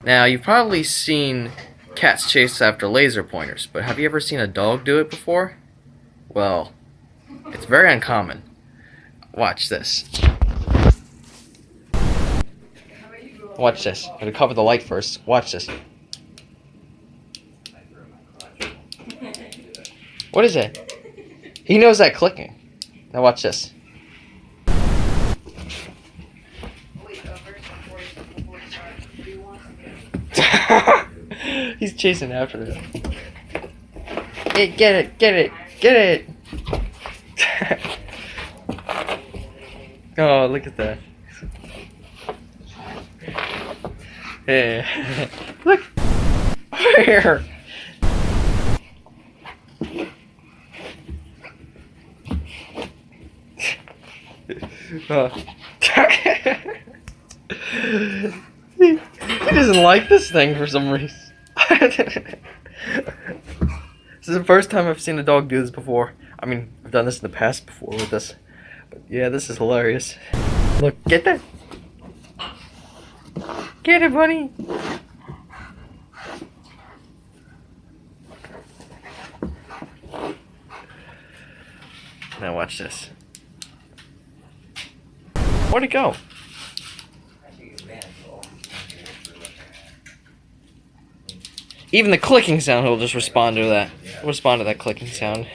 Now, you've probably seen cats chase after laser pointers, but have you ever seen a dog do it before? Well, it's very uncommon. Watch this. Watch this. I'm gonna cover the light first. Watch this. What is it? He knows that clicking. Now watch this. He's chasing after it. Hey, get it, get it, get it! Oh, look at that. Hey, look! Where? He doesn't like this thing for some reason. This is the first time I've seen a dog do this before. I mean, I've done this in the past before with this. But yeah, this is hilarious. Look, get that. Get it, buddy. Now watch this. Where'd it go? Even the clicking sound, he'll just respond to that. Respond to that clicking sound.